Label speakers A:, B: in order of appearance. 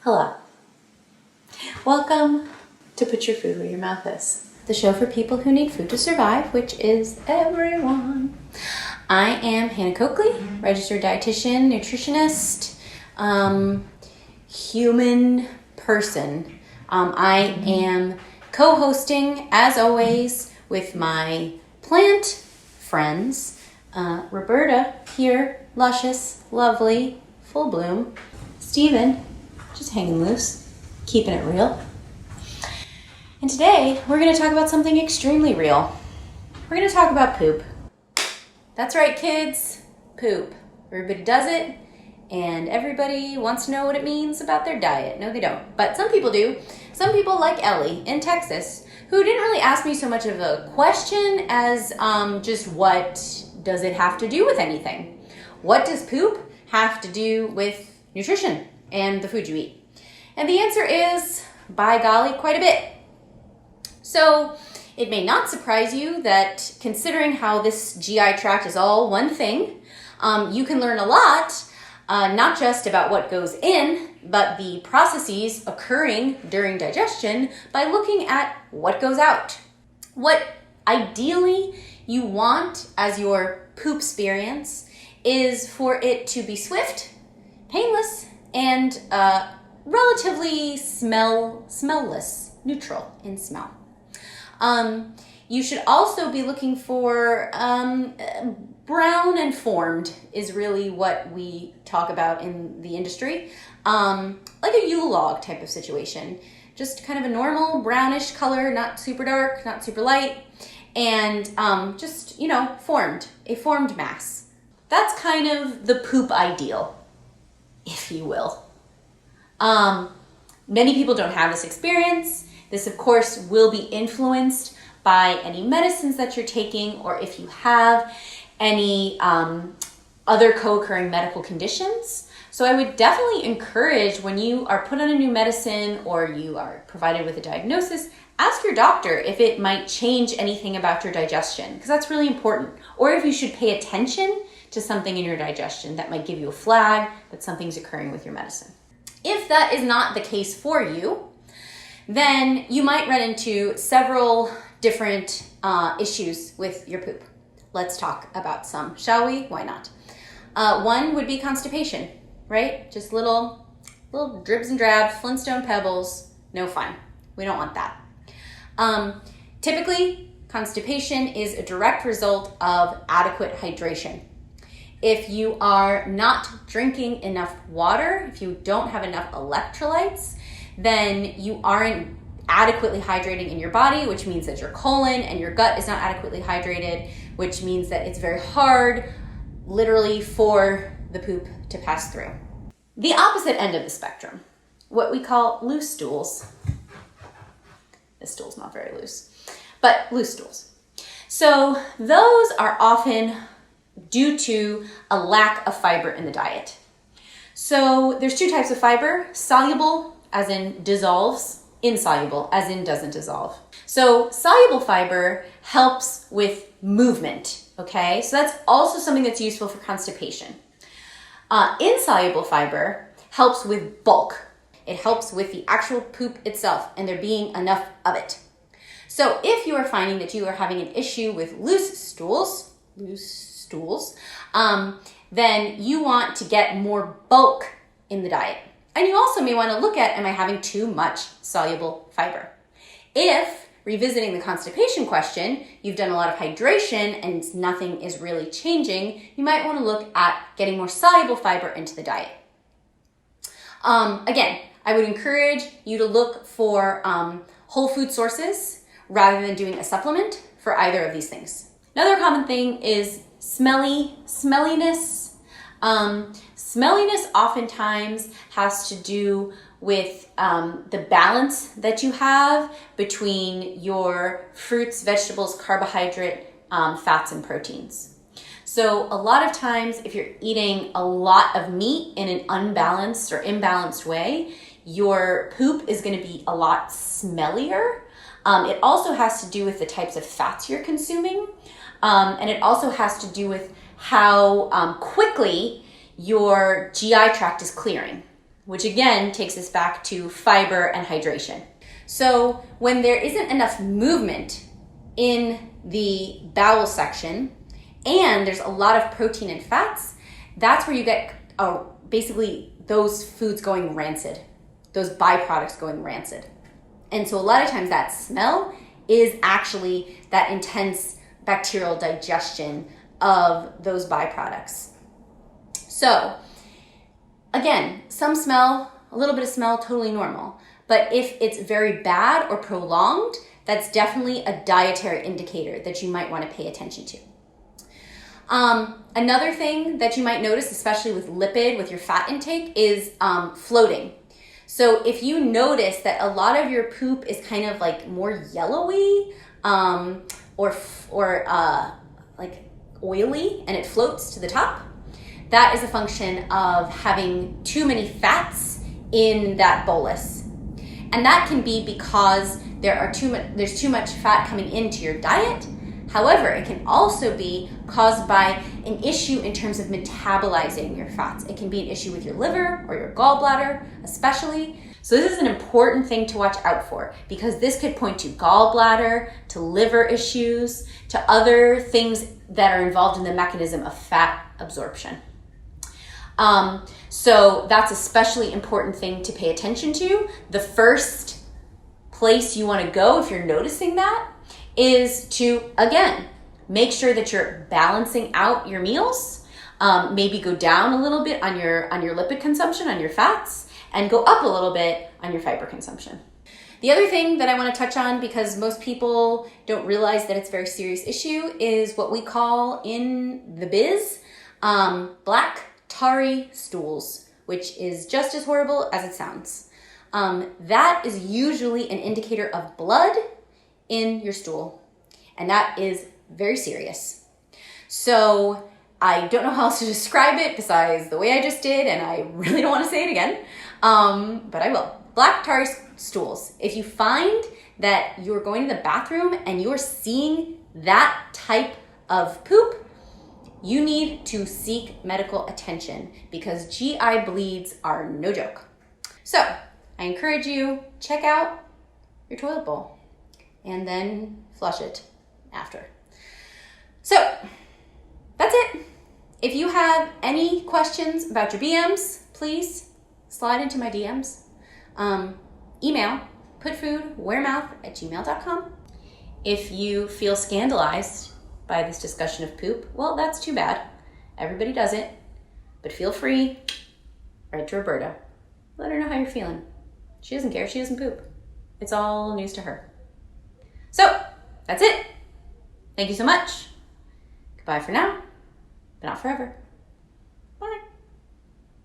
A: Hello. Welcome to Put Your Food Where Your Mouth Is, the show for people who need food to survive, which is everyone. I am Hannah Coakley, registered dietitian, nutritionist, human person. I am co-hosting, as always, with my plant friends, Roberta here, luscious, lovely, full bloom, Steven, just hanging loose, keeping it real. And today, we're going to talk about something extremely real. We're going to talk about poop. That's right, kids, poop. Everybody does it, and everybody wants to know what it means about their diet. No, they don't, but some people do. Some people, like Ellie in Texas, who didn't really ask me so much of a question as just what does it have to do with anything? What does poop have to do with nutrition and the food you eat? And the answer is, by golly, quite a bit. So it may not surprise you that considering how this GI tract is all one thing, you can learn a lot, not just about what goes in, but the processes occurring during digestion by looking at what goes out. What ideally you want as your poop experience is for it to be swift, painless, and relatively smellless, neutral in smell. You should also be looking for brown and formed is really what we talk about in the industry. Like a Yule log type of situation. Just kind of a normal brownish color, not super dark, not super light, and just, formed, a formed mass. That's kind of the poop ideal, if you will. Many people don't have this experience. This, of course, will be influenced by any medicines that you're taking, or if you have any other co-occurring medical conditions. So I would definitely encourage, when you are put on a new medicine or you are provided with a diagnosis, ask your doctor if it might change anything about your digestion, because that's really important. Or if you should pay attention to something in your digestion that might give you a flag that something's occurring with your medicine. If that is not the case for you, then you might run into several different issues with your poop. Let's talk about some, shall we? Why not? One would be constipation, right? Just little dribs and drabs, Flintstone pebbles, no fun. We don't want that. Typically, constipation is a direct result of adequate hydration. If you are not drinking enough water, if you don't have enough electrolytes, then you aren't adequately hydrating in your body, which means that your colon and your gut is not adequately hydrated, which means that it's very hard, literally, for the poop to pass through. The opposite end of the spectrum, what we call loose stools. This stool's not very loose, but loose stools. So those are often due to a lack of fiber in the diet. So there's two types of fiber: soluble, as in dissolves, insoluble, as in doesn't dissolve. So soluble fiber helps with movement, okay? So that's also something that's useful for constipation. Insoluble fiber helps with bulk. It helps with the actual poop itself and there being enough of it. So if you are finding that you are having an issue with loose stools, then you want to get more bulk in the diet. And you also may want to look at, am I having too much soluble fiber? If, revisiting the constipation question, you've done a lot of hydration and nothing is really changing, you might want to look at getting more soluble fiber into the diet. Again, I would encourage you to look for whole food sources rather than doing a supplement for either of these things. Another common thing is smelliness. Smelliness oftentimes has to do with the balance that you have between your fruits, vegetables, carbohydrate, fats, and proteins. So a lot of times, if you're eating a lot of meat in an unbalanced or imbalanced way, your poop is going to be a lot smellier. It also has to do with the types of fats you're consuming. And it also has to do with how quickly your GI tract is clearing, which again takes us back to fiber and hydration. So when there isn't enough movement in the bowel section and there's a lot of protein and fats, that's where you get basically those foods going rancid, those byproducts going rancid. And so a lot of times that smell is actually that intense bacterial digestion of those byproducts. So again, some smell, a little bit of smell, totally normal. But if it's very bad or prolonged, that's definitely a dietary indicator that you might want to pay attention to. Another thing that you might notice, especially with with your fat intake, is floating. So if you notice that a lot of your poop is kind of like more yellowy or like oily and it floats to the top, that is a function of having too many fats in that bolus. And that can be because there's too much fat coming into your diet. However, it can also be caused by an issue in terms of metabolizing your fats. It can be an issue with your liver or your gallbladder, especially. So this is an important thing to watch out for because this could point to gallbladder, to liver issues, to other things that are involved in the mechanism of fat absorption. So that's especially important thing to pay attention to. The first place you want to go if you're noticing that is to, again, make sure that you're balancing out your meals. Maybe go down a little bit on your lipid consumption, on your fats, and go up a little bit on your fiber consumption. The other thing that I want to touch on, because most people don't realize that it's a very serious issue, is what we call in the biz black tarry stools, which is just as horrible as it sounds. That is usually an indicator of blood in your stool, and that is very serious. So I don't know how else to describe it besides the way I just did, and I really don't want to say it again, but I will. Black tarry stools. If you find that you're going to the bathroom and you're seeing that type of poop, you need to seek medical attention because GI bleeds are no joke. So I encourage you, check out your toilet bowl and then flush it after. So that's it. If you have any questions about your BMs, please slide into my DMs. Email putfoodwheremouth@gmail.com. If you feel scandalized by this discussion of poop, well, that's too bad. Everybody does it, but feel free, write to Roberta. Let her know how you're feeling. She doesn't care, she doesn't poop. It's all news to her. So, that's it. Thank you so much. Goodbye for now, but not forever.